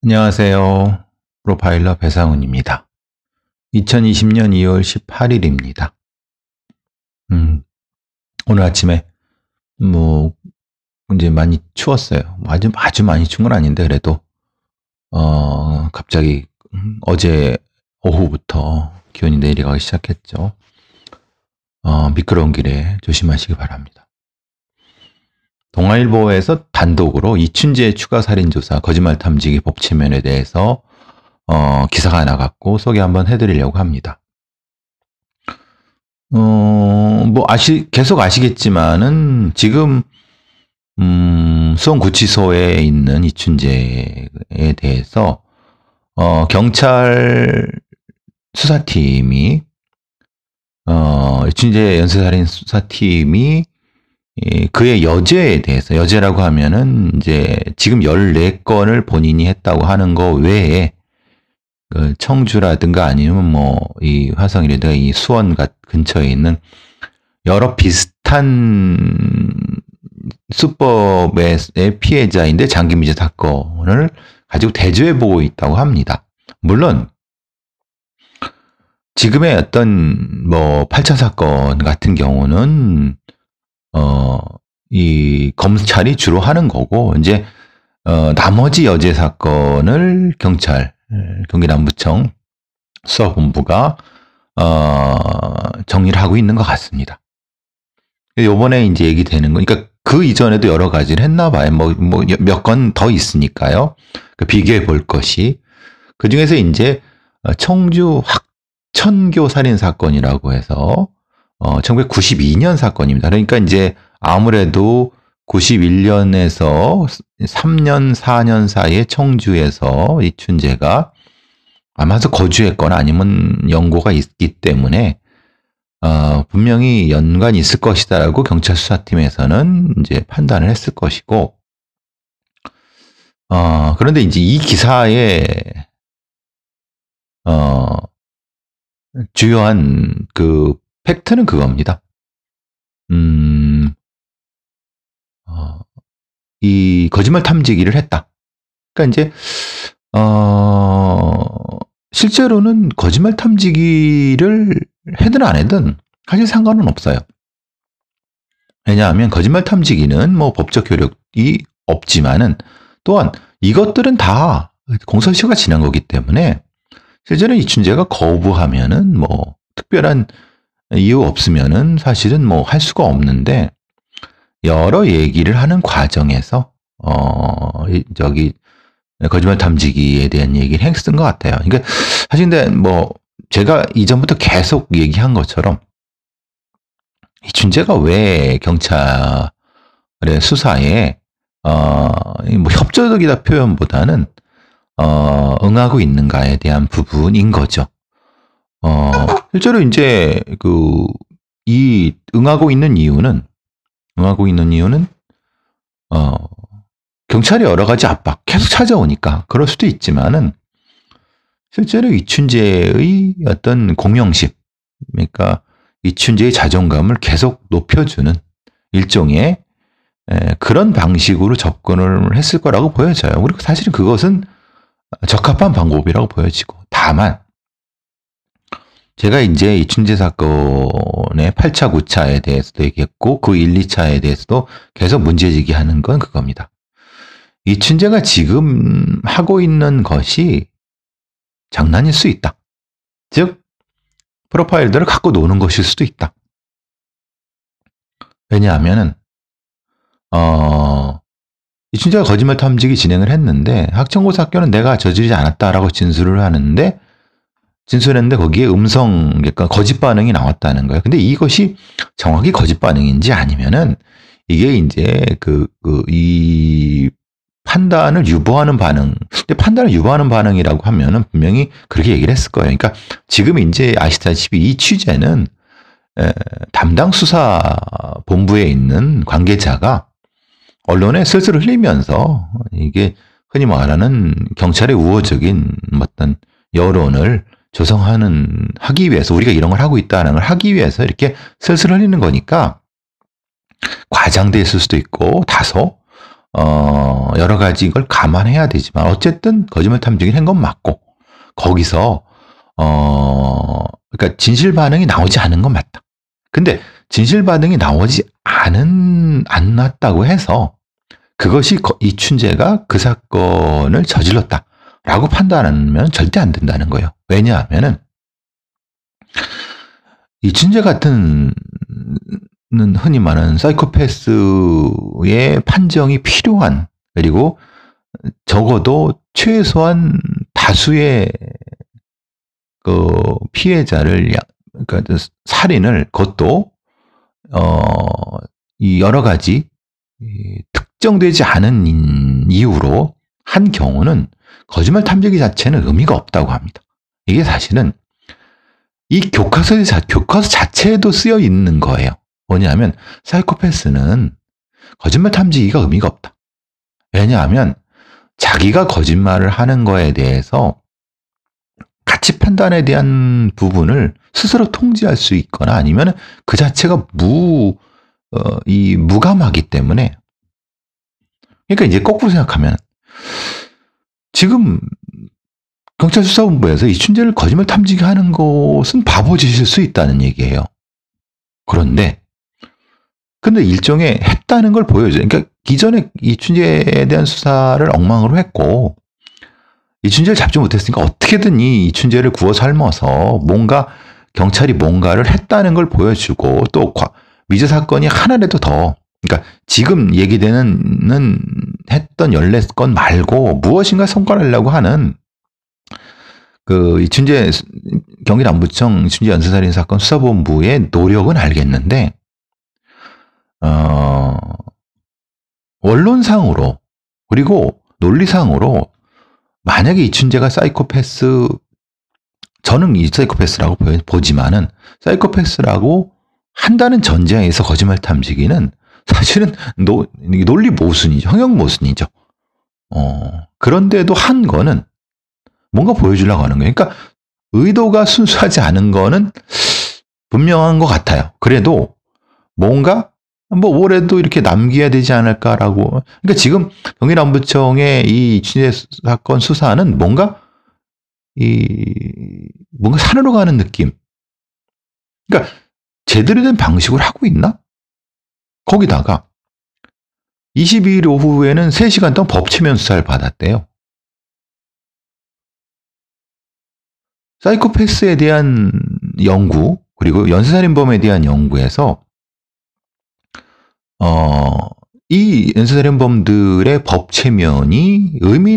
안녕하세요. 프로파일러 배상훈입니다. 2020년 2월 18일입니다. 오늘 아침에 이제 많이 추웠어요. 아주 많이 추운 건 아닌데 그래도 갑자기 어제 오후부터 기온이 내려가기 시작했죠. 미끄러운 길에 조심하시기 바랍니다. 동아일보에서 단독으로 이춘재 추가 살인조사 거짓말 탐지기 법체면에 대해서 기사가 나갔고 소개 한번 해드리려고 합니다. 계속 아시겠지만은 지금 수원구치소에 있는 이춘재에 대해서 경찰 수사팀이 이춘재 연쇄살인 수사팀이 그의 여죄에 대해서, 여죄라고 하면은 이제 지금 14건을 본인이 했다고 하는 거 외에 그 청주라든가 아니면 이 화성이라든가 이 수원 근처에 있는 여러 비슷한 수법의 피해자인데 장기미제 사건을 가지고 대조해보고 있다고 합니다. 물론 지금의 어떤 8차 사건 같은 경우는 이 검찰이 주로 하는 거고, 이제 나머지 여죄 사건을 경기남부청 수사본부가 정리를 하고 있는 것 같습니다. 요번에 이제 얘기되는 거, 그러니까 그 이전에도 여러 가지를 했나 봐요. 몇 건 더 있으니까요. 비교해 볼 것이. 그 중에서 이제 청주 학천교 살인 사건이라고 해서 1992년 사건입니다. 그러니까 이제 아무래도 91년에서 3년, 4년 사이에 청주에서 이춘재가 아마도 거주했거나 아니면 연고가 있기 때문에 분명히 연관이 있을 것이다라고 경찰 수사팀에서는 이제 판단을 했을 것이고, 그런데 이제 이 기사의 주요한 그 팩트는 그겁니다. 이 거짓말 탐지기를 했다. 그러니까 이제 실제로는 거짓말 탐지기를 해든 안 해든 사실 상관은 없어요. 왜냐하면 거짓말 탐지기는 법적 효력이 없지만은 또한 이것들은 다 공소시효가 지난 거기 때문에 실제로 이춘재가 거부하면은 특별한 이유 없으면은 사실은 할 수가 없는데, 여러 얘기를 하는 과정에서 거짓말 탐지기에 대한 얘기를 했던 것 같아요. 그러니까 사실 근데 제가 이전부터 계속 얘기한 것처럼 이춘재가 왜 경찰의 수사에 협조적이다 표현보다는 응하고 있는가에 대한 부분인 거죠. 실제로 이제 이 응하고 있는 이유는 경찰이 여러 가지 압박 계속 찾아오니까 그럴 수도 있지만은, 실제로 이춘재의 어떤 공명심, 그러니까 이춘재의 자존감을 계속 높여주는 일종의 그런 방식으로 접근을 했을 거라고 보여져요. 그리고 사실은 그것은 적합한 방법이라고 보여지고, 다만 제가 이제 이춘재 사건의 8차, 9차에 대해서도 얘기했고 그 1, 2차에 대해서도 계속 문제제기하는 건 그겁니다. 이춘재가 지금 하고 있는 것이 장난일 수 있다. 즉 프로파일들을 갖고 노는 것일 수도 있다. 왜냐하면은 이춘재가 거짓말 탐지기 진행을 했는데 학천고 사건은 내가 저지르지 않았다라고 진술했는데 거기에 그러니까 거짓 반응이 나왔다는 거예요. 근데 이것이 정확히 거짓 반응인지 아니면은 이게 이제 이 판단을 유보하는 반응. 근데 판단을 유보하는 반응이라고 하면은 분명히 그렇게 얘기를 했을 거예요. 그러니까 지금 이제 아시다시피 이 취재는 담당 수사 본부에 있는 관계자가 언론에 슬슬 흘리면서 이게 흔히 말하는 경찰의 우호적인 어떤 여론을 하기 위해서, 우리가 이런 걸 하고 있다는 걸 하기 위해서 이렇게 슬슬 흘리는 거니까 과장돼 있을 수도 있고 다소 여러 가지 걸 감안해야 되지만 어쨌든 거짓말 탐지기를 한 건 맞고 거기서 그러니까 진실 반응이 나오지 않은 건 맞다. 근데 진실 반응이 나오지 않았다고 해서 그것이 이춘재가 그 사건을 저질렀다라고 판단하면 절대 안 된다는 거예요. 왜냐하면은 이춘재 같은 흔히 말하는 사이코패스의 판정이 필요한 그리고 적어도 최소한 다수의 그 피해자를 그러니까 살인을 그것도 이 여러 가지 특정되지 않은 이유로 한 경우는 거짓말 탐지기 자체는 의미가 없다고 합니다. 이게 사실은 이 교과서 자체에도 쓰여 있는 거예요. 뭐냐면 사이코패스는 거짓말 탐지기가 의미가 없다. 왜냐하면 자기가 거짓말을 하는 거에 대해서 가치 판단에 대한 부분을 스스로 통제할 수 있거나 아니면 그 자체가 무감하기 때문에 그러니까 이제 거꾸로 생각하면 지금 경찰수사본부에서 이춘재를 거짓말 탐지기 하는 것은 바보짓일 수 있다는 얘기예요. 그런데 근데 일종의 했다는 걸 보여줘요. 그러니까 기존에 이춘재에 대한 수사를 엉망으로 했고 이춘재를 잡지 못했으니까 어떻게든 이 이춘재를 구워 삶아서 뭔가 경찰이 뭔가를 했다는 걸 보여주고 또 미제 사건이 하나라도 더 그러니까 지금 얘기되는 했던 14건 말고 무엇인가 성과내려고 하는 그 이춘재 경기남부청 이춘재 연쇄살인 사건 수사본부의 노력은 알겠는데 원론상으로 그리고 논리상으로 만약에 이춘재가 사이코패스 저는 이 사이코패스라고 보지만은 사이코패스라고 한다는 전제하에서 거짓말 탐지기는 사실은 논리 모순이죠. 형용 모순이죠. 그런데도 한 거는 뭔가 보여주려고 하는 거예요. 그러니까 의도가 순수하지 않은 거는 분명한 것 같아요. 그래도 뭔가 뭐 올해도 이렇게 남겨야 되지 않을까라고. 그러니까 지금 경기남부청의 이 이춘재 사건 수사는 뭔가 산으로 가는 느낌. 그러니까 제대로 된 방식으로 하고 있나? 거기다가 22일 오후에는 3시간 동안 법체면 수사를 받았대요. 사이코패스에 대한 연구 그리고 연쇄살인범에 대한 연구에서 이 연쇄살인범들의 법체면이 의미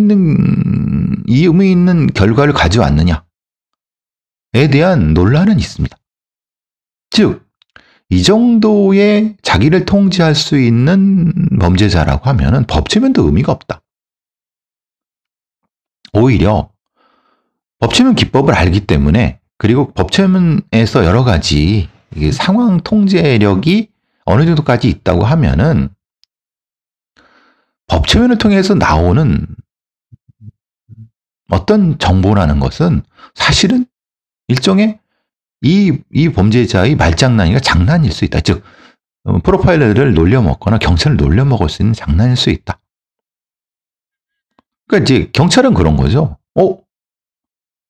있는 결과를 가져왔느냐에 대한 논란은 있습니다. 즉, 이 정도의 자기를 통제할 수 있는 범죄자라고 하면은 법체면도 의미가 없다. 오히려 법체면 기법을 알기 때문에 그리고 법체면에서 여러 가지 상황 통제력이 어느 정도까지 있다고 하면은 법체면을 통해서 나오는 어떤 정보라는 것은 사실은 일종의 이 범죄자의 말장난이가 장난일 수 있다. 즉 프로파일러를 놀려먹거나 경찰을 놀려먹을 수 있는 장난일 수 있다. 그러니까 이제 경찰은 그런 거죠.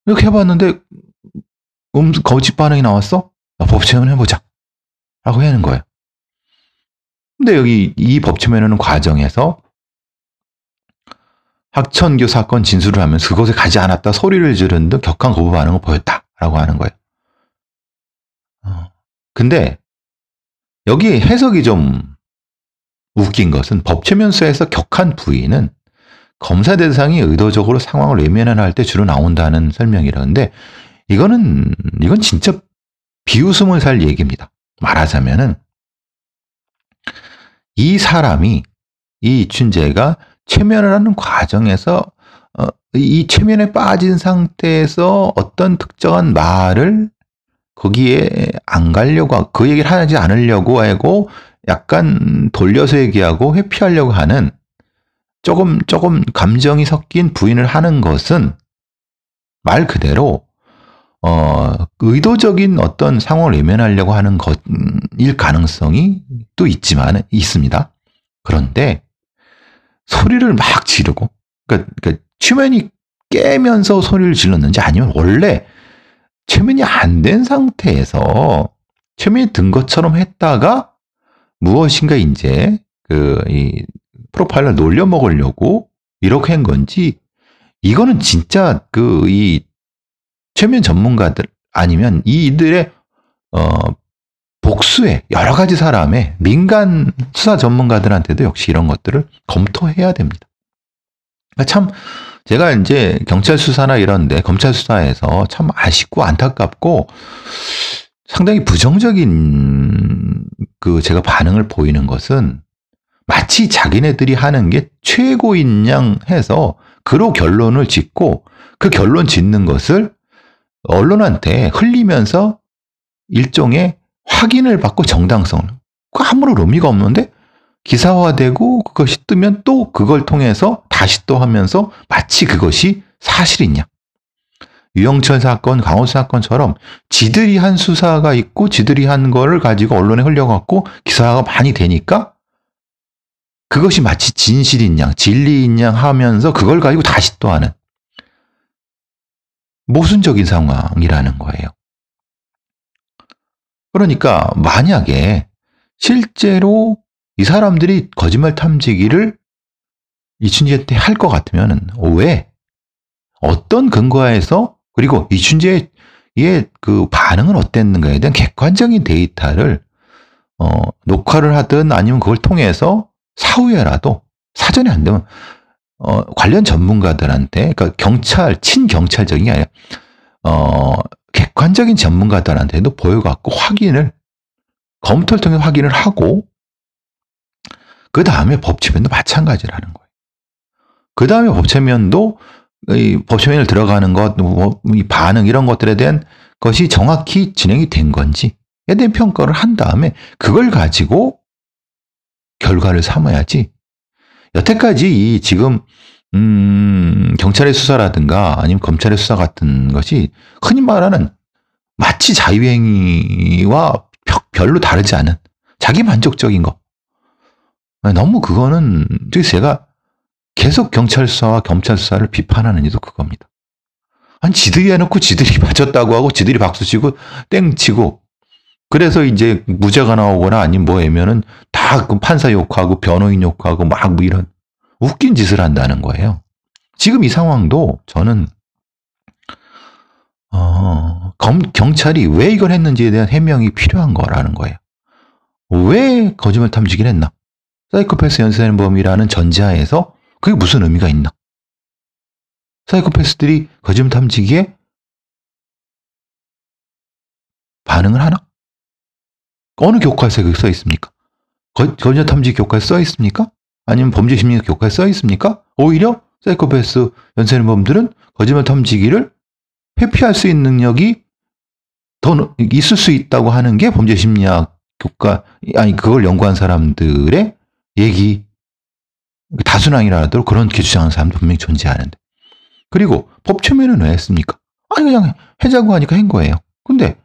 이렇게 해봤는데 거짓 반응이 나왔어? 법체면 해보자. 라고 하는 거예요. 근데 여기 이 법체면하는 과정에서 학천교 사건 진술을 하면서 그곳에 가지 않았다 소리를 지른 듯 격한 거부 반응을 보였다라고 하는 거예요. 근데 여기 해석이 좀 웃긴 것은 법체면서에서 격한 부인은 검사 대상이 의도적으로 상황을 외면할 때 주로 나온다는 설명이라는데 이건 진짜 비웃음을 살 얘기입니다. 말하자면은 이 사람이 이 이춘재가 최면을 하는 과정에서 이 최면에 빠진 상태에서 어떤 특정한 말을 거기에 안 가려고 그 얘기를 하지 않으려고 하고 약간 돌려서 얘기하고 회피하려고 하는 조금 감정이 섞인 부인을 하는 것은 말 그대로 의도적인 어떤 상황을 외면하려고 하는 것일 가능성이 또 있습니다. 그런데 소리를 막 지르고, 그러니까 최면이 깨면서 소리를 질렀는지 아니면 원래 최면이 안 된 상태에서 최면이 든 것처럼 했다가 무엇인가 이제 이 프로파일러 놀려 먹으려고 이렇게 한 건지, 이거는 진짜 이 최면 전문가들 아니면 이들의 복수의 여러 가지 사람의 민간 수사 전문가들한테도 역시 이런 것들을 검토해야 됩니다. 그러니까 참 제가 이제 경찰 수사나 이런데 검찰 수사에서 참 아쉽고 안타깝고 상당히 부정적인 제가 반응을 보이는 것은 마치 자기네들이 하는 게 최고인 양 해서 그로 결론을 짓고 그 결론 짓는 것을 언론한테 흘리면서 일종의 확인을 받고 정당성을, 그 아무런 의미가 없는데 기사화되고 그것이 뜨면 또 그걸 통해서 다시 또 하면서 마치 그것이 사실이냐. 유영철 사건, 강호수 사건처럼 지들이 한 수사가 있고 지들이 한 거를 가지고 언론에 흘려갖고 기사가 많이 되니까 그것이 마치 진실인 양, 진리인 양 하면서 그걸 가지고 다시 또 하는 모순적인 상황이라는 거예요. 그러니까 만약에 실제로 이 사람들이 거짓말 탐지기를 이춘재한테 할 것 같으면 왜? 어떤 근거에서, 그리고 이춘재의 그 반응은 어땠는가에 대한 객관적인 데이터를 녹화를 하든 아니면 그걸 통해서 사후에라도, 사전에 안 되면 관련 전문가들한테, 그러니까 친경찰적인 게 아니라 객관적인 전문가들한테도 보여갖고 검토를 통해 확인을 하고, 그 다음에 법치면도 마찬가지라는 거예요. 그 다음에 법치면도 이 법치면을 들어가는 것, 이 반응 이런 것들에 대한 것이 정확히 진행이 된 건지에 대한 평가를 한 다음에 그걸 가지고 결과를 삼아야지. 여태까지 이 지금 경찰의 수사라든가 아니면 검찰의 수사 같은 것이 흔히 말하는 마치 자유행위와 별로 다르지 않은 자기 만족적인 거. 너무 그거는 제가 계속 경찰 수사와 검찰 수사를 비판하는 이유도 그겁니다. 아니 지들이 해놓고 지들이 맞췄다고 하고 지들이 박수치고 땡치고, 그래서 이제 무죄가 나오거나 아니면 뭐하면은 다 판사 욕하고 변호인 욕하고 막 뭐 이런 웃긴 짓을 한다는 거예요. 지금 이 상황도 저는 경찰이 왜 이걸 했는지에 대한 해명이 필요한 거라는 거예요. 왜 거짓말 탐지기를 했나? 사이코패스 연쇄범이라는 전제하에서 그게 무슨 의미가 있나? 사이코패스들이 거짓말 탐지기에 반응을 하나? 어느 교과서에 그게 써 있습니까? 거짓말 탐지기 교과서에 써 있습니까? 아니면 범죄심리학 교과서에 써 있습니까? 오히려 사이코패스 연쇄범들은 거짓말 탐지기를 회피할 수 있는 능력이 더 있을 수 있다고 하는 게 범죄심리학 그걸 연구한 사람들의 얘기, 다수당이라도 그렇게 주장하는 사람도 분명히 존재하는데. 그리고 법조면은 왜 했습니까? 아니 그냥 해자고 하니까 한 거예요. 근데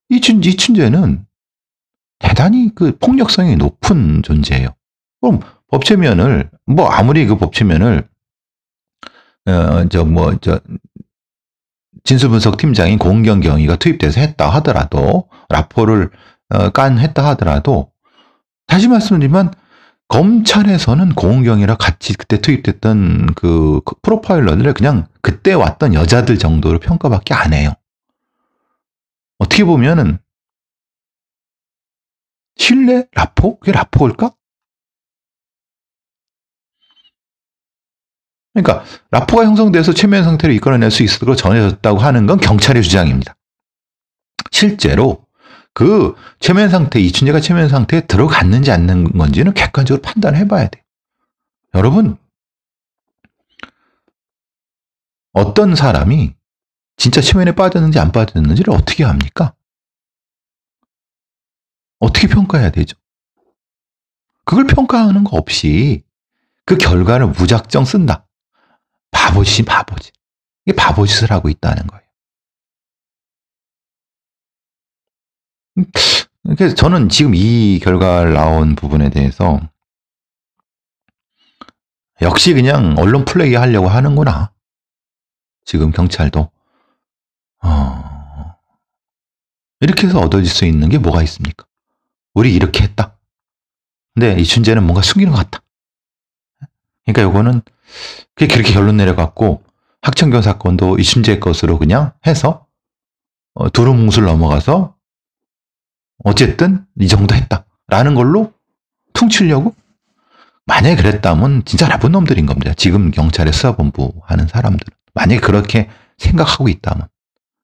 이춘재는 대단히 그 폭력성이 높은 존재예요. 그럼 법체면을 아무리 그 법체면을 진술분석 팀장인 공경경위가 투입돼서 했다 하더라도, 라포를 했다 하더라도, 다시 말씀드리면 검찰에서는 공경이랑 같이 그때 투입됐던 그 프로파일러들을 그냥 그때 왔던 여자들 정도로 평가밖에 안 해요. 어떻게 보면은 신뢰? 라포? 그게 라포일까? 그러니까 라포가 형성돼서 최면 상태를 이끌어낼 수 있도록 전해졌다고 하는 건 경찰의 주장입니다. 실제로 그 최면 상태, 이춘재가 최면 상태에 들어갔는지 않는 건지는 객관적으로 판단해 봐야 돼요. 여러분, 어떤 사람이 진짜 최면에 빠졌는지 안 빠졌는지를 어떻게 합니까? 어떻게 평가해야 되죠? 그걸 평가하는 거 없이 그 결과를 무작정 쓴다. 바보짓. 이게 바보짓을 하고 있다는 거예요. 그래서 저는 지금 이 결과를 나온 부분에 대해서 역시 그냥 언론 플레이 하려고 하는구나. 지금 경찰도. 이렇게 해서 얻어질 수 있는 게 뭐가 있습니까? 우리 이렇게 했다. 근데 이춘재는 뭔가 숨기는 것 같다. 그러니까 요거는 그렇게 결론 내려갖고 학창교 사건도 이춘재 것으로 그냥 해서 두루뭉술 넘어가서 어쨌든 이 정도 했다라는 걸로 퉁치려고. 만약에 그랬다면 진짜 나쁜 놈들인 겁니다. 지금 경찰의 수사본부 하는 사람들은. 만약에 그렇게 생각하고 있다면.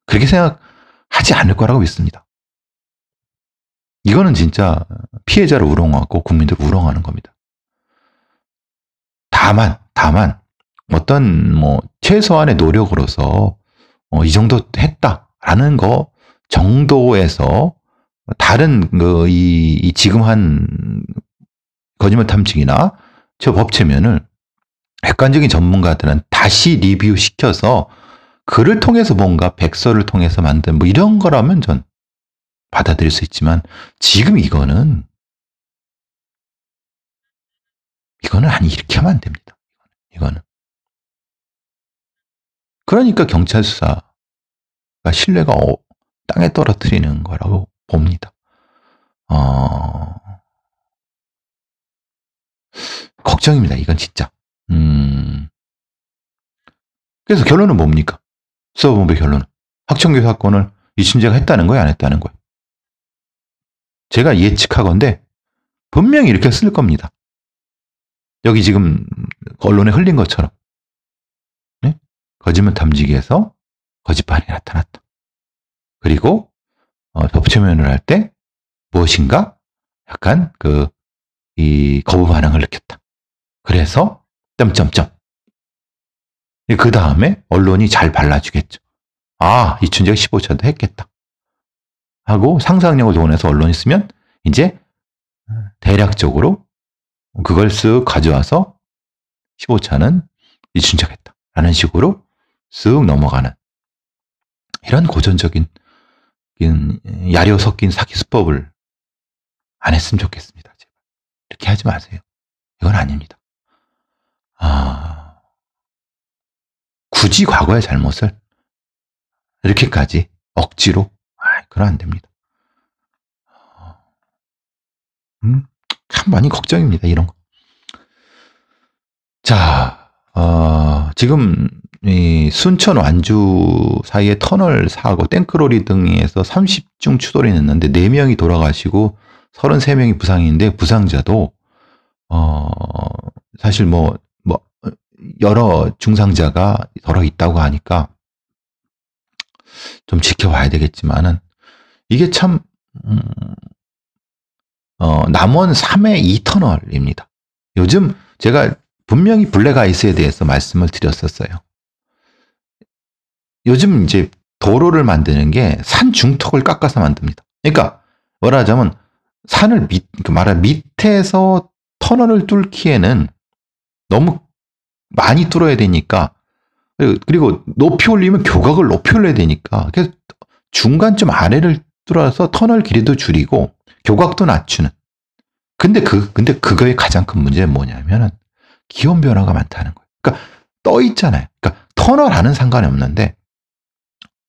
그렇게 생각하지 않을 거라고 믿습니다. 이거는 진짜 피해자를 우롱하고 국민들을 우롱하는 겁니다. 다만 어떤 최소한의 노력으로서 이 정도 했다라는 거 정도에서 다른 이 지금 한 거짓말 탐지기나 저 법체면을 객관적인 전문가들은 다시 리뷰시켜서 그를 통해서 뭔가 백서를 통해서 만든 이런 거라면 전 받아들일 수 있지만 지금 이거는 아니 이렇게 하면 안 됩니다. 이거는. 그러니까 경찰 수사가 신뢰가 땅에 떨어뜨리는 거라고 봅니다. 걱정입니다. 이건 진짜. 그래서 결론은 뭡니까? 수사본부의 결론은. 학창교 사건을 이춘재가 했다는 거예요? 안 했다는 거예요? 제가 예측하건대 분명히 이렇게 쓸 겁니다. 여기 지금 언론에 흘린 것처럼. 네? 거짓말 탐지기에서 거짓말이 나타났다. 그리고 법체면을 할 때 무엇인가 약간 이 거부 반응을 느꼈다. 그래서 점점점. 그 다음에 언론이 잘 발라주겠죠. 아, 이춘재가 15차도 했겠다. 하고 상상력을 동원해서 언론이 쓰면 이제 대략적으로 그걸 쓱 가져와서 15차는 이춘재가 했다. 라는 식으로 쓱 넘어가는 이런 고전적인 야려 섞인 사기 수법을 안 했으면 좋겠습니다. 제발. 이렇게 하지 마세요. 이건 아닙니다. 굳이 과거의 잘못을 이렇게까지 억지로 그건 안 됩니다. 참 많이 걱정입니다. 이런 거. 자, 지금 이 순천 완주 사이에 터널 사고 탱크로리 등에서 30중 추돌이 됐는데 4명이 돌아가시고 33명이 부상인데 부상자도 사실 여러 중상자가 더러 있다고 하니까 좀 지켜봐야 되겠지만은 이게 참 남원 3회 2터널입니다. 요즘 제가 분명히 블랙아이스에 대해서 말씀을 드렸었어요. 요즘 이제 도로를 만드는 게 산 중턱을 깎아서 만듭니다. 그러니까 말하자면 산을 밑에서 터널을 뚫기에는 너무 많이 뚫어야 되니까 그리고 높이 올리면 교각을 높이 올려야 되니까 그래서 중간쯤 아래를 뚫어서 터널 길이도 줄이고 교각도 낮추는. 근데 그거의 가장 큰 문제는 뭐냐면은 기온 변화가 많다는 거예요. 그러니까 떠 있잖아요. 그러니까 터널 안은 상관이 없는데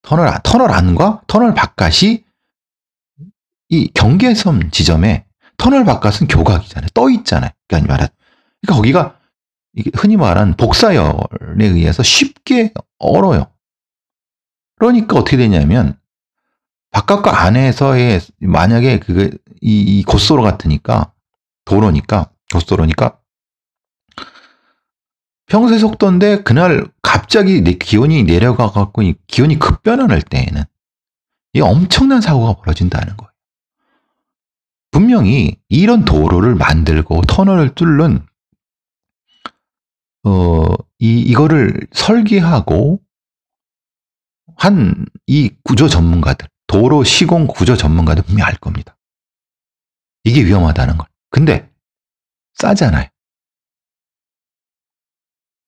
터널 안과 터널 바깥이 이 경계선 지점에 터널 바깥은 교각이잖아요. 떠 있잖아요. 그러니까 거기가 흔히 말하는 복사열에 의해서 쉽게 얼어요. 그러니까 어떻게 되냐면 바깥과 안에서의 만약에 이 고속도로 같으니까 고속도로니까 평소의 속도인데 그날 갑자기 기온이 내려가 갖고 기온이 급변할 때에는 이 엄청난 사고가 벌어진다는 거예요. 분명히 이런 도로를 만들고 터널을 뚫는 이거를 설계하고 한 이 구조 전문가들, 도로 시공 구조 전문가들 분명히 알 겁니다. 이게 위험하다는 걸. 근데 싸잖아요.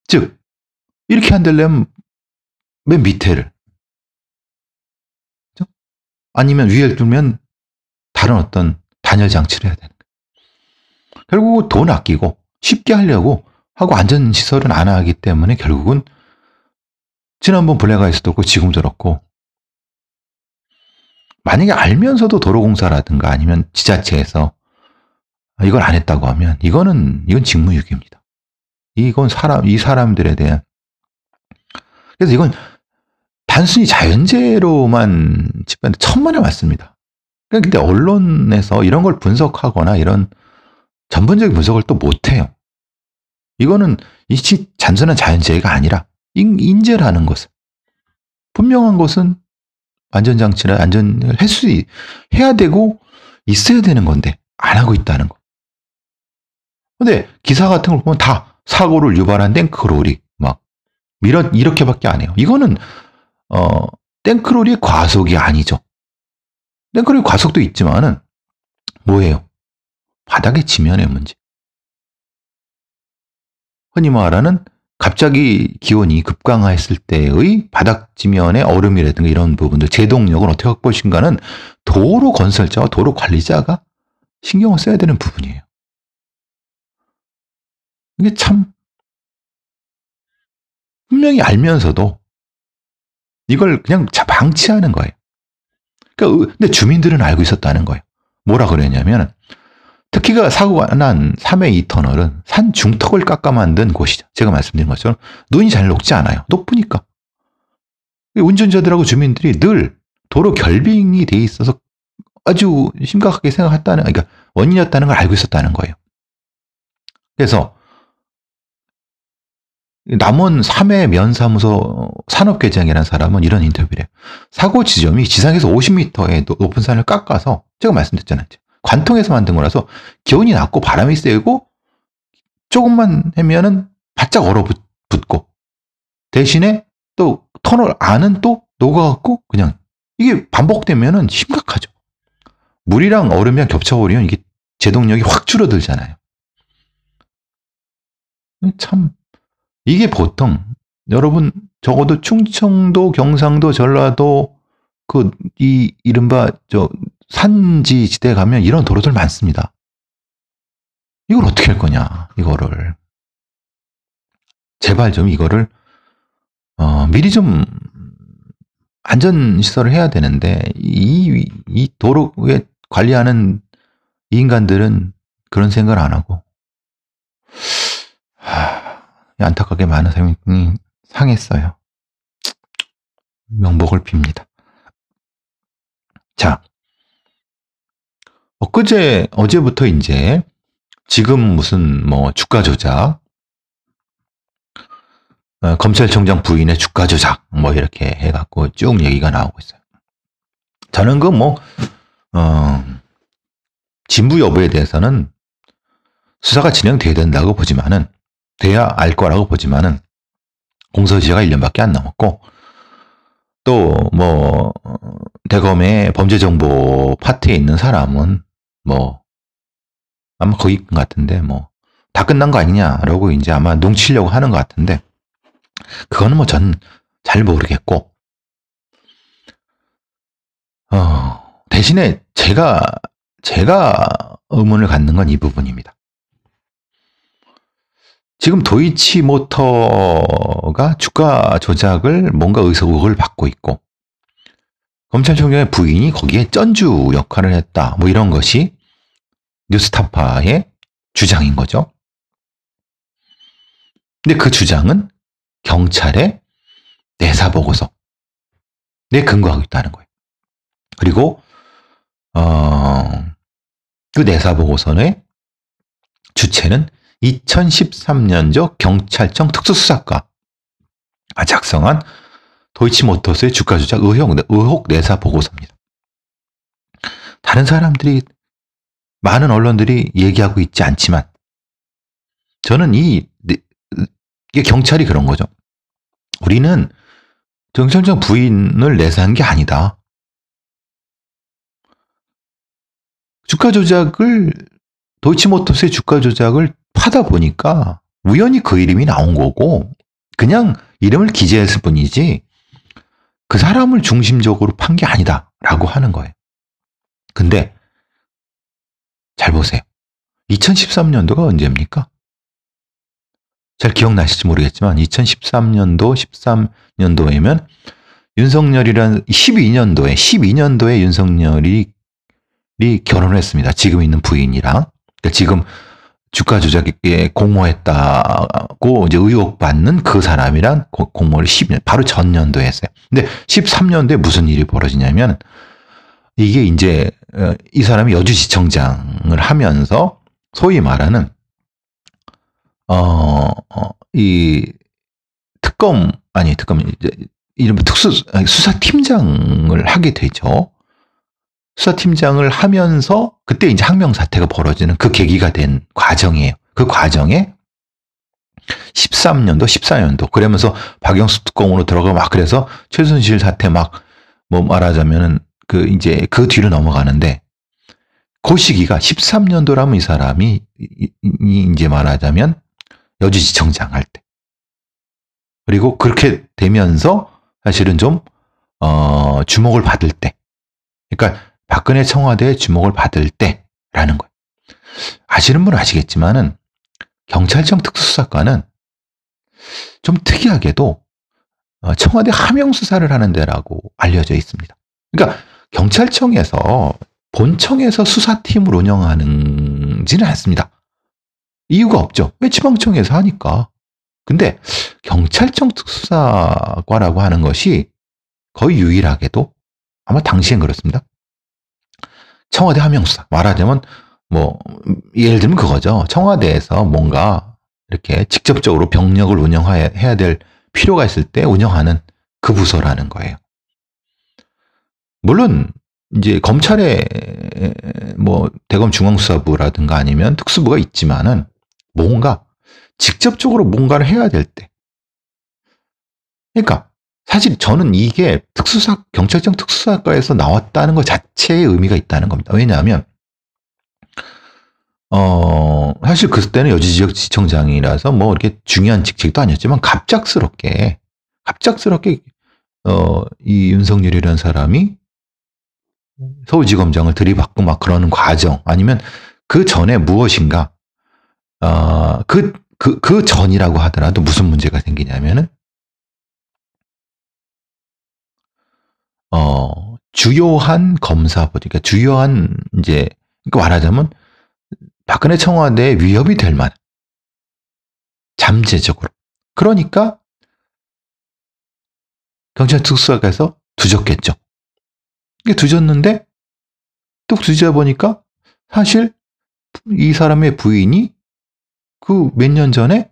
즉 이렇게 안 되려면 맨 밑에를 그렇죠? 아니면 위에 두면 다른 어떤 단열 장치를 해야 되는 거예요. 결국 돈 아끼고 쉽게 하려고 하고 안전시설은 안 하기 때문에 결국은 지난번 블랙아이스도 없고 지금도 그렇고 만약에 알면서도 도로공사라든가 아니면 지자체에서 이걸 안 했다고 하면 이건 직무유기입니다. 이건 이 사람들에 대한 그래서 이건 단순히 자연재해로만 짚었는데 천만에 맞습니다. 근데 언론에서 이런 걸 분석하거나 이런 전반적인 분석을 또 못해요. 이거는 이 단순한 자연재해가 아니라 인재라는 것은 분명한 것은 안전장치나 안전을 해야 되고 있어야 되는 건데 안 하고 있다는 거. 근데 기사 같은 걸 보면 다 사고를 유발한 탱크롤이 막 이렇게밖에 안 해요. 이거는 탱크롤이 과속이 아니죠. 탱크롤이 과속도 있지만은 뭐예요? 바닥의 지면의 문제. 흔히 말하는 갑자기 기온이 급강하했을 때의 바닥 지면의 얼음이라든가 이런 부분들 제동력을 어떻게 확보할 것인가는 도로 건설자와 도로 관리자가 신경을 써야 되는 부분이에요. 이게 참 분명히 알면서도 이걸 그냥 방치하는 거예요. 그러니까 근데 주민들은 알고 있었다는 거예요. 뭐라 그랬냐면 특히가 사고가 난 3회 2터널은 산 중턱을 깎아 만든 곳이죠. 제가 말씀드린 것처럼 눈이 잘 녹지 않아요. 높으니까. 운전자들하고 주민들이 늘 도로 결빙이 돼 있어서 아주 심각하게 생각했다는, 그러니까 원인이었다는 걸 알고 있었다는 거예요. 그래서 남원 3회 면사무소 산업계장이라는 사람은 이런 인터뷰를 해요. 사고 지점이 지상에서 50m의 높은 산을 깎아서 제가 말씀드렸잖아요. 관통해서 만든 거라서 기온이 낮고 바람이 세고 조금만 하면은 바짝 얼어붙고 대신에 또 터널 안은 또 녹아갖고 그냥 이게 반복되면은 심각하죠. 물이랑 얼음이랑 겹쳐버리면 이게 제동력이 확 줄어들잖아요. 참 이게 보통 여러분 적어도 충청도, 경상도, 전라도 이 이른바 산지 지대 가면 이런 도로들 많습니다. 이걸 어떻게 할 거냐, 이거를. 제발 좀 이거를, 미리 좀 안전시설을 해야 되는데, 이 도로에 관리하는 이 인간들은 그런 생각을 안 하고, 안타깝게 많은 사람이 상했어요. 명복을 빕니다. 자, 어제부터 이제 지금 무슨 주가 조작, 검찰총장 부인의 주가 조작 이렇게 해갖고 쭉 얘기가 나오고 있어요. 저는 진부 여부에 대해서는 수사가 진행돼야 된다고 보지만은 돼야 알 거라고 보지만은 공소시효가 1년밖에 안 남았고 또 대검의 범죄정보 파트에 있는 사람은 아마 거기 있는 것 같은데 다 끝난 거 아니냐라고 이제 아마 농치려고 하는 것 같은데 그거는 전 잘 모르겠고 대신에 제가 의문을 갖는 건 이 부분입니다. 지금 도이치모터가 주가 조작을 뭔가 의혹을 받고 있고 검찰총장의 부인이 거기에 쩐주 역할을 했다. 이런 것이 뉴스타파의 주장인 거죠. 근데 그 주장은 경찰의 내사보고서에 근거하고 있다는 거예요. 그리고 그 내사보고서의 주체는 2013년적 경찰청 특수수사과가 작성한 도이치모터스의 주가 조작 의혹 내사 보고서입니다. 다른 사람들이 많은 언론들이 얘기하고 있지 않지만 저는 이게 경찰이 그런 거죠. 우리는 경찰청 부인을 내사한 게 아니다. 도이치모터스의 주가 조작을 파다 보니까 우연히 그 이름이 나온 거고 그냥 이름을 기재했을 뿐이지 그 사람을 중심적으로 판 게 아니다라고 하는 거예요. 근데 잘 보세요. 2013년도가 언제입니까? 잘 기억나실지 모르겠지만 2013년도, 13년도에면 윤석열이란 12년도에 윤석열이 결혼을 했습니다. 지금 있는 부인이랑. 그러니까 지금 주가 조작에 공모했다고 이제 의혹받는 그 사람이랑 공모를 바로 전년도에 했어요. 근데 13년도에 무슨 일이 벌어지냐면 이게 이제 이 사람이 여주지청장을 하면서 소위 말하는 이 특검 이제 이른바 수사팀장을 하게 되죠. 수사팀장을 하면서 그때 이제 항명 사태가 벌어지는 그 계기가 된 과정이에요. 그 과정에 13년도, 14년도 그러면서 박영수 특검으로 들어가 막 그래서 최순실 사태 막 뭐 말하자면은 그 이제 그 뒤로 넘어가는데 그 시기가 13년도라면 이 사람이 이제 말하자면 여주지청장 할 때. 그리고 그렇게 되면서 사실은 좀 주목을 받을 때. 그러니까 박근혜 청와대에 주목을 받을 때라는 거예요. 아시는 분은 아시겠지만은 경찰청 특수수사과는 좀 특이하게도 청와대 하명 수사를 하는 데라고 알려져 있습니다. 그러니까 경찰청에서 본청에서 수사팀을 운영하는지는 않습니다. 이유가 없죠. 왜 지방청에서 하니까. 근데 경찰청 특수수사과라고 하는 것이 거의 유일하게도 아마 당시엔 그렇습니다. 청와대 하명수사 말하자면 뭐 예를 들면 그거죠. 청와대에서 뭔가 이렇게 직접적으로 병력을 운영해야 될 필요가 있을 때 운영하는 그 부서라는 거예요. 물론 이제 검찰에 뭐 대검 중앙수사부라든가 아니면 특수부가 있지만은 뭔가 직접적으로 뭔가를 해야 될 때. 그러니까 사실 저는 이게 경찰청 특수사과에서 나왔다는 것 자체의 의미가 있다는 겁니다. 왜냐하면 사실 그때는 여주지청장이라서 뭐 이렇게 중요한 직책도 아니었지만 갑작스럽게 이 윤석열이라는 사람이 서울지검장을 들이받고 막 그러는 과정 아니면 그 전에 무엇인가 그 전이라고 하더라도 무슨 문제가 생기냐면은 주요한 검사들, 그러니까 주요한 이제 그러니까 말하자면 박근혜 청와대에 위협이 될 만한 잠재적으로. 그러니까 경찰 특수사과에서 두졌겠죠. 이게 두졌는데 또 뒤져보니까 사실 이 사람의 부인이 그 몇 년 전에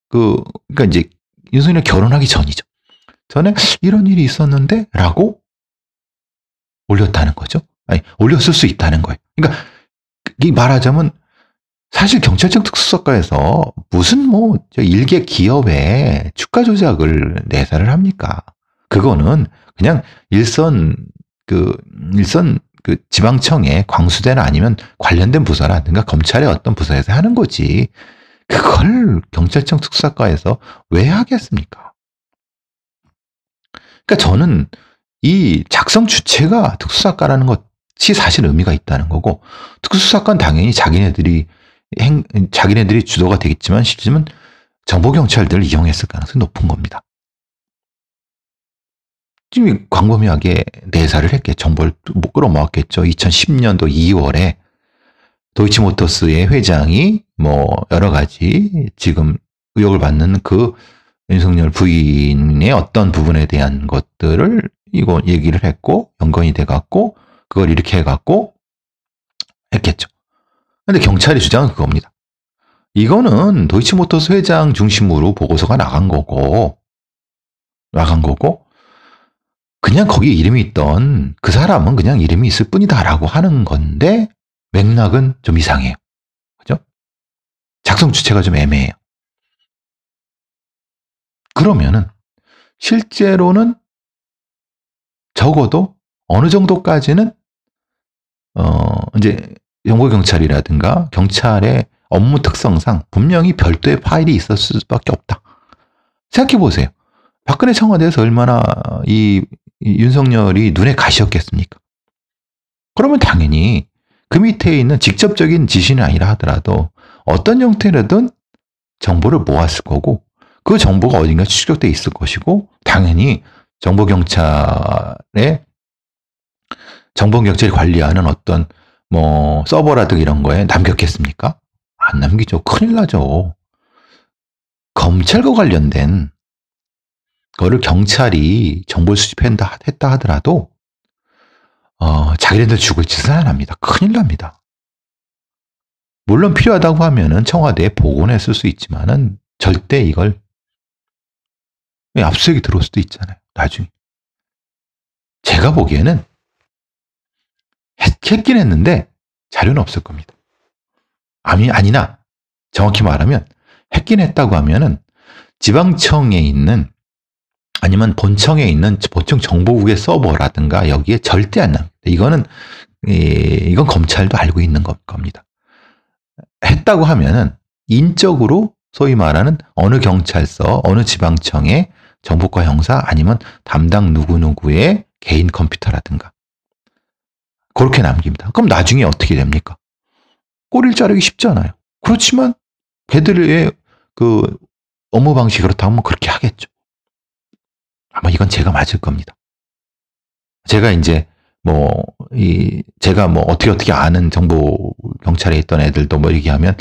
그러니까 이제 윤석열 결혼하기 전이죠. 전에 이런 일이 있었는데 라고 올렸다는 거죠. 아니, 올렸을 수 있다는 거예요. 그러니까 이 말하자면 사실 경찰청 특수수사과에서 무슨 뭐 일개 기업에 주가 조작을 내사를 합니까? 그거는 그냥 일선 지방청의 광수대나 아니면 관련된 부서라든가 검찰의 어떤 부서에서 하는 거지. 그걸 경찰청 특수사과에서 왜 하겠습니까? 그러니까 저는 이 작성 주체가 특수사과라는 것이 사실 의미가 있다는 거고, 특수사과는 당연히 자기네들이 주도가 되겠지만 실제는 정보경찰들을 이용했을 가능성이 높은 겁니다. 지금 광범위하게 내사를 했겠죠. 정보를 끌어모았겠죠. 2010년도 2월에 도이치모터스의 회장이 뭐 여러 가지 지금 의혹을 받는 그 윤석열 부인의 어떤 부분에 대한 것들을 이거 얘기를 했고 연관이 돼갖고 그걸 이렇게 해갖고 했겠죠. 근데 경찰의 주장은 그겁니다. 이거는 도이치모터스 회장 중심으로 보고서가 나간 거고 그냥 거기에 이름이 있던 그 사람은 그냥 이름이 있을 뿐이다라고 하는 건데 맥락은 좀 이상해요. 그죠? 작성 주체가 좀 애매해요. 그러면은 실제로는 적어도 어느 정도까지는 이제 정보경찰이라든가 경찰의 업무 특성상 분명히 별도의 파일이 있었을 수밖에 없다. 생각해 보세요. 박근혜 청와대에서 얼마나 이 윤석열이 눈에 가시였겠습니까? 그러면 당연히 그 밑에 있는 직접적인 지시는 아니라 하더라도 어떤 형태로든 정보를 모았을 거고 그 정보가 어딘가 추적돼 있을 것이고 당연히 정보경찰이 관리하는 어떤 뭐 서버라든가 이런 거에 남겼겠습니까? 안 남기죠. 큰일 나죠. 검찰과 관련된 거를 경찰이 정보를 수집했다 하더라도 자기네들 죽을 짓은 안 합니다. 큰일 납니다. 물론 필요하다고 하면은 청와대에 보고했을 수 있지만은 절대 이걸 압수수색이 들어올 수도 있잖아요. 나중에. 제가 보기에는 했긴 했는데 자료는 없을 겁니다. 아니나 정확히 말하면 했긴 했다고 하면은 지방청에 있는 아니면 본청에 있는 본청 정보국의 서버라든가 여기에 절대 안 납니다. 이건 검찰도 알고 있는 겁니다. 했다고 하면은 인적으로 소위 말하는 어느 경찰서, 어느 지방청의 정보과 형사 아니면 담당 누구누구의 개인 컴퓨터라든가 그렇게 남깁니다. 그럼 나중에 어떻게 됩니까? 꼬리를 자르기 쉽잖아요. 그렇지만 걔들의 그 업무 방식이 그렇다면 그렇게 하겠죠. 아마 이건 제가 맞을 겁니다. 제가 이제 제가 어떻게 아는 정보 경찰에 있던 애들도 뭐 얘기하면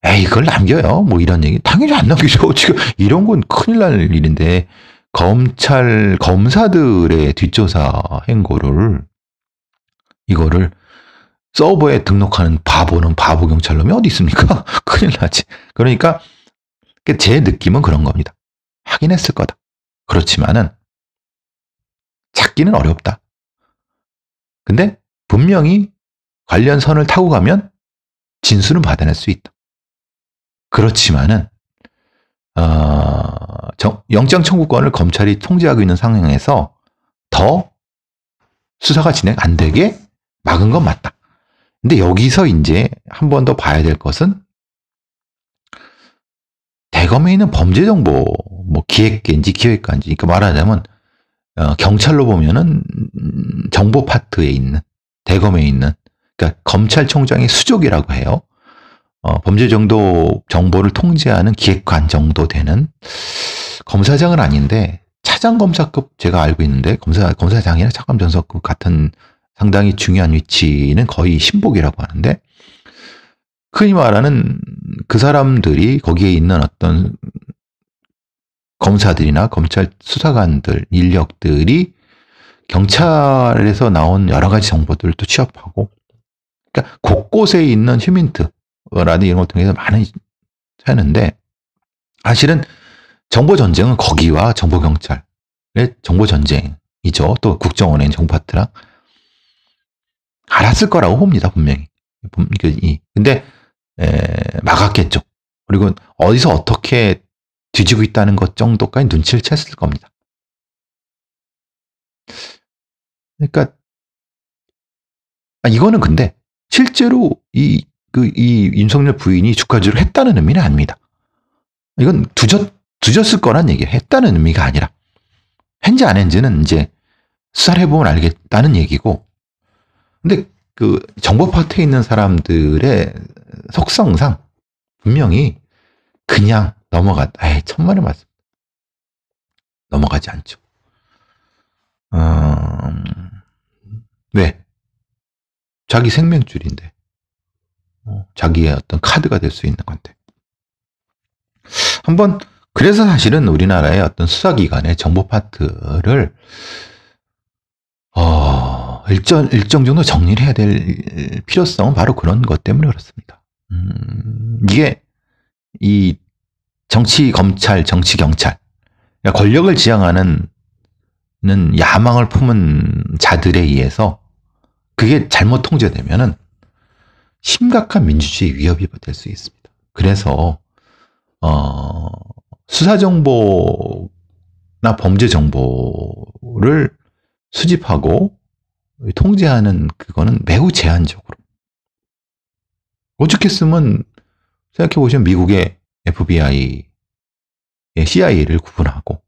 에이 그걸 남겨요 뭐 이런 얘기 당연히 안 남기죠. 지금 이런 건 큰일 날 일인데 검사들의 뒷조사 행보를 이거를 서버에 등록하는 바보 경찰놈이 어디 있습니까? 큰일 나지. 그러니까 제 느낌은 그런 겁니다. 하긴 했을 거다. 그렇지만은 찾기는 어렵다. 근데 분명히 관련 선을 타고 가면 진술은 받아낼 수 있다. 그렇지만은 영장 청구권을 검찰이 통제하고 있는 상황에서 더 수사가 진행 안 되게 막은 건 맞다. 근데 여기서 이제 한 번 더 봐야 될 것은 대검에 있는 범죄정보 기획계인지 기획관인지 그러니까 말하자면 경찰로 보면은 정보 파트에 있는 대검에 있는 그러니까 검찰총장의 수족이라고 해요. 범죄 정보를 통제하는 기획관 정도 되는 검사장은 아닌데 차장검사급 제가 알고 있는데 검사장이나 차관전서급 같은 상당히 중요한 위치는 거의 신복이라고 하는데 흔히 말하는 그 사람들이 거기에 있는 어떤 검사들이나 검찰 수사관들 인력들이 경찰에서 나온 여러 가지 정보들을 또 취합하고 그러니까 곳곳에 있는 휴민트라는 이런 걸 통해서 많이 하는데 사실은 정보 전쟁은 거기와 정보 경찰의 정보 전쟁이죠. 또 국정원의 정보 파트랑 알았을 거라고 봅니다. 분명히. 근데 막았겠죠. 그리고 어디서 어떻게 뒤지고 있다는 것 정도까지 눈치를 챘을 겁니다. 그러니까 이거는 근데 실제로 이 윤석열 부인이 주가조를 했다는 의미는 아닙니다. 이건 두졌을 거란 얘기예요. 했다는 의미가 아니라 했는지 안 했는지는 이제 수사를 해보면 알겠다는 얘기고 근데 그 정보 파트에 있는 사람들의 속성상 분명히 그냥 천만의 말씀. 넘어가지 않죠. 왜? 자기 생명줄인데. 자기의 어떤 카드가 될 수 있는 건데. 그래서 사실은 우리나라의 어떤 수사기관의 정보 파트를, 일정 정도 정리를 해야 될 필요성은 바로 그런 것 때문에 그렇습니다. 이게, 이 정치 검찰, 정치 경찰, 그러니까 권력을 지향하는 야망을 품은 자들에 의해서 그게 잘못 통제되면은 심각한 민주주의 위협이 될 수 있습니다. 그래서 수사 정보나 범죄 정보를 수집하고 통제하는 그거는 매우 제한적으로. 오죽했으면 생각해 보시면 미국의 FBI, CIA를 구분하고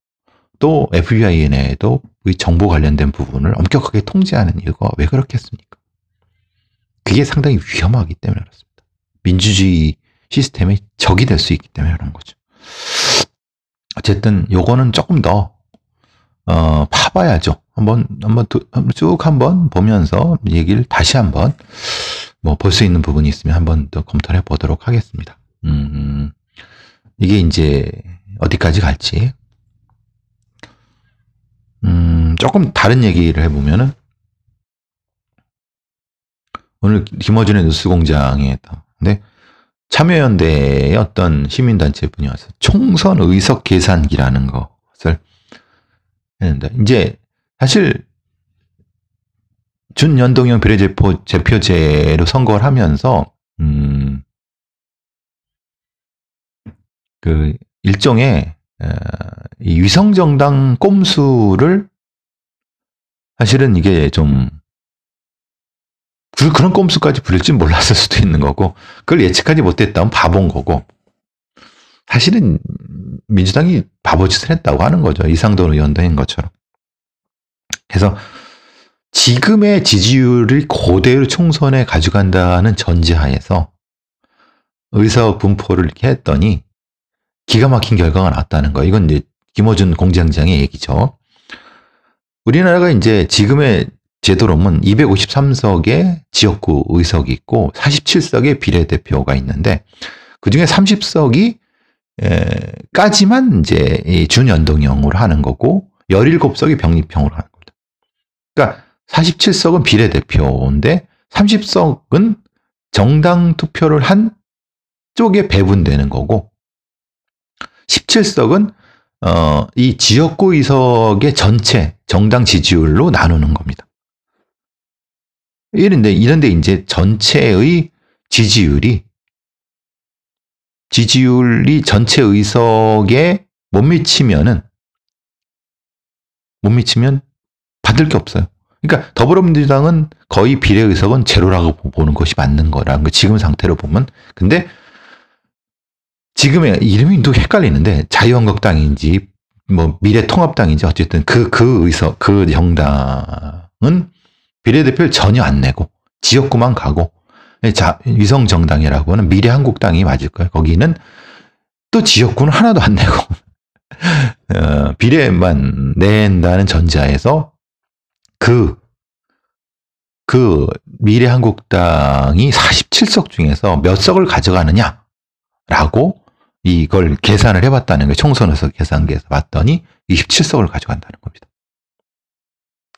또 FBI 내에도 정보 관련된 부분을 엄격하게 통제하는 이유가 왜 그렇겠습니까? 그게 상당히 위험하기 때문에 그렇습니다. 민주주의 시스템의 적이 될 수 있기 때문에 그런 거죠. 어쨌든 요거는 조금 더 파봐야죠. 한번 보면서 얘기를 다시 한번 뭐 볼 수 있는 부분이 있으면 한번 더 검토를 해보도록 하겠습니다. 이게 이제 어디까지 갈지. 조금 다른 얘기를 해보면은 오늘 김어준의 뉴스공장에 근데 참여연대의 어떤 시민단체 분이 와서 총선 의석 계산기라는 것을 했는데 이제 사실 준연동형 비례대표제로 선거를 하면서 그 일종의 이 위성정당 꼼수를 사실은 이게 좀 그런 꼼수까지 부릴지 몰랐을 수도 있는 거고 그걸 예측하지 못했다면 바본 거고 사실은 민주당이 바보짓을 했다고 하는 거죠. 이상돈 의원도 한 것처럼. 그래서 지금의 지지율을 그대로 총선에 가져간다는 전제하에서 의석 분포를 이렇게 했더니 기가 막힌 결과가 나왔다는 거예요. 이건 이제 김어준 공장장의 얘기죠. 우리나라가 이제 지금의 제도로는 253석의 지역구 의석이 있고 47석의 비례대표가 있는데 그중에 30석이 까지만 이제 준연동형으로 하는 거고 17석이 병립형으로 하는 겁니다. 그러니까 47석은 비례대표인데 30석은 정당 투표를 한 쪽에 배분되는 거고 17석은 이 지역구 의석의 전체 정당 지지율로 나누는 겁니다. 이런데 이제 전체의 지지율이 전체 의석에 못 미치면 받을 게 없어요. 그러니까 더불어민주당은 거의 비례 의석은 제로라고 보는 것이 맞는 거라는 거 지금 상태로 보면. 근데 지금의 이름이 또 헷갈리는데 자유한국당인지 뭐 미래통합당인지 어쨌든 그 의석 그 정당은 비례대표를 전혀 안 내고 지역구만 가고 위성정당이라고는 미래한국당이 맞을 거예요. 거기는 또 지역구는 하나도 안 내고 비례만 낸다는 전제하에서 그 미래한국당이 47석 중에서 몇 석을 가져가느냐라고 이걸 계산을 해봤다는 거예요. 총선에서 계산기에서 봤더니 27석을 가져간다는 겁니다.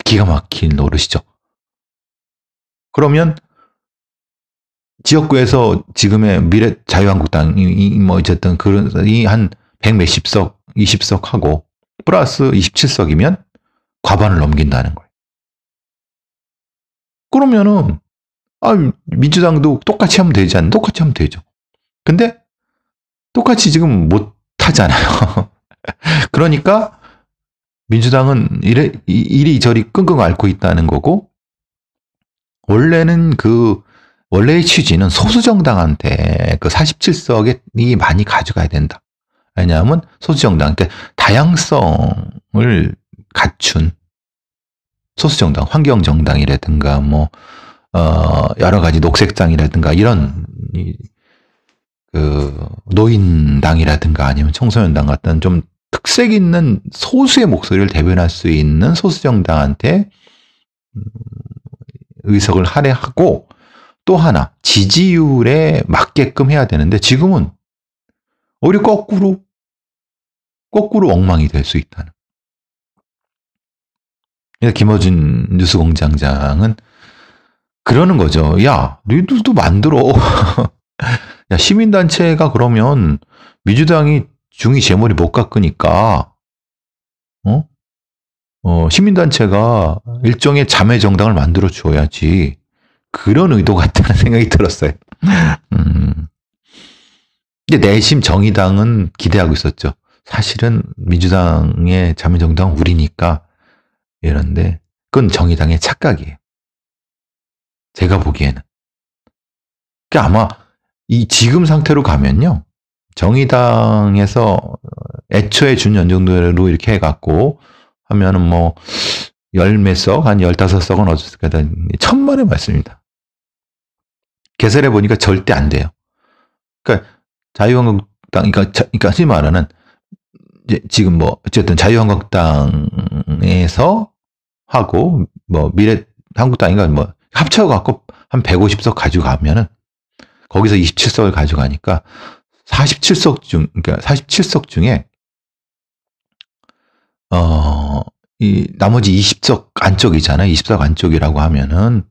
기가 막힌 노릇이죠. 그러면 지역구에서 지금의 미래 자유한국당이 뭐 어쨌든 그런 한 100몇십 석, 20석 하고 플러스 27석이면 과반을 넘긴다는 거예요. 그러면은 민주당도 똑같이 하면 되지 않나? 똑같이 하면 되죠. 근데 똑같이 지금 못 하잖아요. 그러니까 민주당은 이리저리 끙끙 앓고 있다는 거고 원래의 취지는 소수정당한테 그 47석이 많이 가져가야 된다. 왜냐하면 소수정당, 그러니까 다양성을 갖춘 소수정당, 환경정당이라든가 뭐 여러 가지 녹색당이라든가 이런 그 노인당이라든가 아니면 청소년당 같은 좀 특색 있는 소수의 목소리를 대변할 수 있는 소수정당한테 의석을 할애하고 또 하나 지지율에 맞게끔 해야 되는데 지금은 오히려 거꾸로 엉망이 될 수 있다는. 김어준 뉴스공장장은 그러는 거죠. 야, 너희들도 만들어. 야, 시민단체가 그러면 민주당이 중위 재물이 못 깎으니까 시민단체가 일종의 자매 정당을 만들어 줘야지. 그런 의도 같다는 생각이 들었어요. 근데 내심 정의당은 기대하고 있었죠. 사실은 민주당의 자매 정당은 우리니까 이런데 그건 정의당의 착각이에요. 제가 보기에는. 그러니까 아마 이 지금 상태로 가면요. 정의당에서 애초에 준연정도로 이렇게 해갖고 하면은 뭐 열몇 석, 한 15석은 어쩔 거다. 천만의 말씀입니다. 계산해 보니까 절대 안 돼요. 그러니까 자유한국당, 그러니까 소위 말하는 이제 지금 뭐 어쨌든 자유한국당에서 하고 뭐 미래한국당인가 뭐 합쳐갖고 한 150석 가져가면은 거기서 27석을 가져가니까 47석 그러니까 47석 중에 이 나머지 20석 안쪽이잖아요. 20석 안쪽이라고 하면은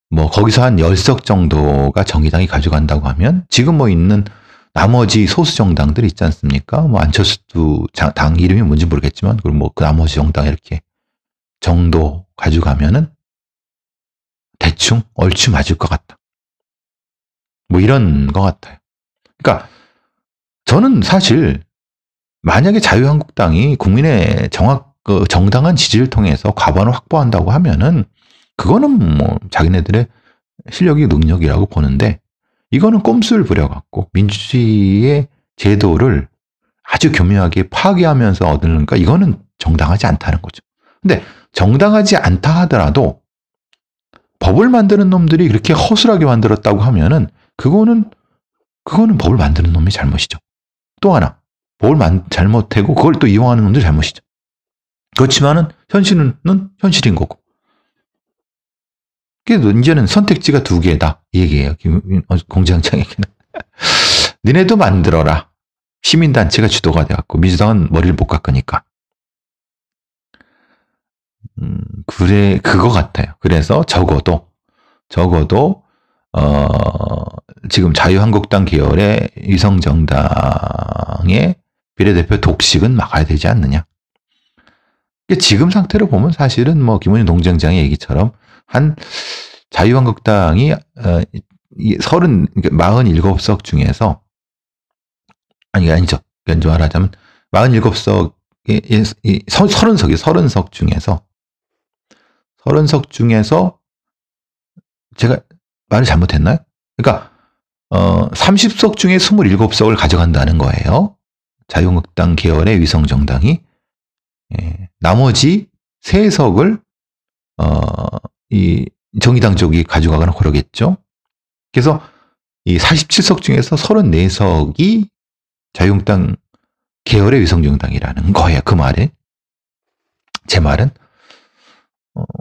뭐 거기서 한 10석 정도가 정의당이 가져간다고 하면 지금 뭐 있는 나머지 소수 정당들 있지 않습니까? 뭐 안철수 당 이름이 뭔지 모르겠지만 그리고 뭐 그 나머지 정당 이렇게 정도 가져가면은 대충 얼추 맞을 것 같다. 뭐 이런 것 같아요. 그러니까 저는 사실 만약에 자유한국당이 국민의 정당한 지지를 통해서 과반을 확보한다고 하면은 그거는 뭐 자기네들의 실력이 능력이라고 보는데 이거는 꼼수를 부려갖고 민주주의의 제도를 아주 교묘하게 파괴하면서 얻으니까 이거는 정당하지 않다는 거죠. 근데 정당하지 않다 하더라도 법을 만드는 놈들이 그렇게 허술하게 만들었다고 하면은 그거는 법을 만드는 놈이 잘못이죠. 또 하나 법을 잘못하고 그걸 또 이용하는 놈들 잘못이죠. 그렇지만은 현실은 현실인 거고. 그래도 이제는 선택지가 두 개다 이 얘기예요. 공장장에게는. 니네도 만들어라. 시민단체가 주도가 돼갖고 민주당은 머리를 못 깎으니까. 그래 그거 같아요. 그래서 적어도 지금 자유한국당 계열의 위성정당의 비례대표 독식은 막아야 되지 않느냐. 지금 상태로 보면 사실은 뭐 김원준 농장장의 얘기처럼 한 자유한국당이 47석 중에서 아니죠. 좀 말하자면 47석의 30석 중에서 30석 중에서 제가 말을 잘못했나요? 그러니까 30석 중에 27석을 가져간다는 거예요. 자유한국당 계열의 위성정당이. 나머지 3석을 이 정의당 쪽이 가져가거나 그러겠죠. 그래서 이 47석 중에서 34석이 자유한국당 계열의 위성정당이라는 거예요. 그 말에. 제 말은.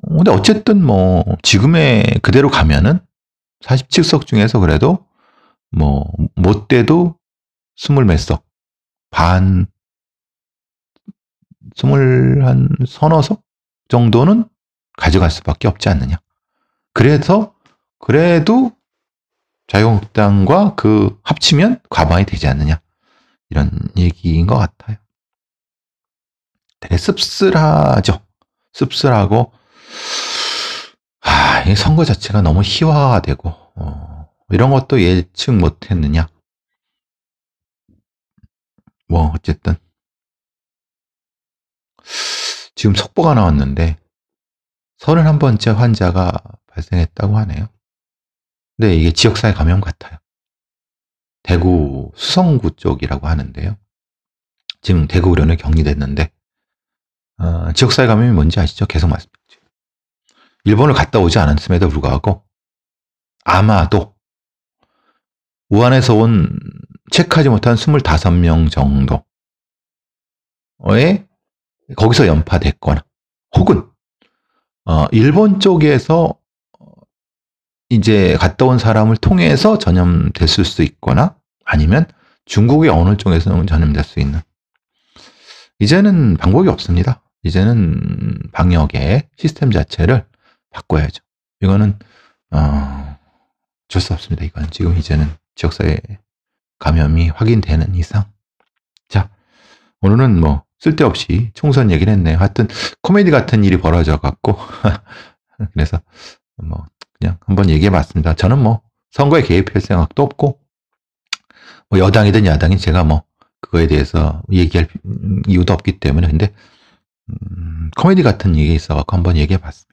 근데 어쨌든 뭐 지금의 그대로 가면은 47석 중에서 그래도 뭐 못돼도 20몇 석, 반 20한 서너 석 정도는 가져갈 수밖에 없지 않느냐. 그래도 자유한국당과 그 합치면 과반이 되지 않느냐. 이런 얘기인 것 같아요. 되게 씁쓸하죠. 씁쓸하고 이 선거 자체가 너무 희화화되고 이런 것도 예측 못했느냐. 뭐 어쨌든 지금 속보가 나왔는데 31번째 환자가 발생했다고 하네요. 근데 이게 지역사회 감염 같아요. 대구 수성구 쪽이라고 하는데요. 지금 대구 의료원에 격리됐는데 지역사회 감염이 뭔지 아시죠? 계속 말씀드리죠. 일본을 갔다 오지 않았음에도 불구하고 아마도 우한에서 온 체크하지 못한 25명 정도의 거기서 연파됐거나 혹은 일본 쪽에서 이제 갔다 온 사람을 통해서 전염됐을 수 있거나 아니면 중국의 어느 쪽에서 전염될 수 있는. 이제는 방법이 없습니다. 이제는 방역의 시스템 자체를 바꿔야죠. 이거는 어쩔 수 없습니다. 이건 지금 이제는 지역사회 감염이 확인되는 이상. 자, 오늘은 뭐 쓸데없이 총선 얘기를 했네요. 하여튼 코미디 같은 일이 벌어져 갖고 그래서 뭐 그냥 한번 얘기해 봤습니다. 저는 뭐 선거에 개입할 생각도 없고 뭐 여당이든 야당이든 제가 뭐 그거에 대해서 얘기할 이유도 없기 때문에 근데 코미디 같은 얘기 있어 갖고 한번 얘기해 봤습니다.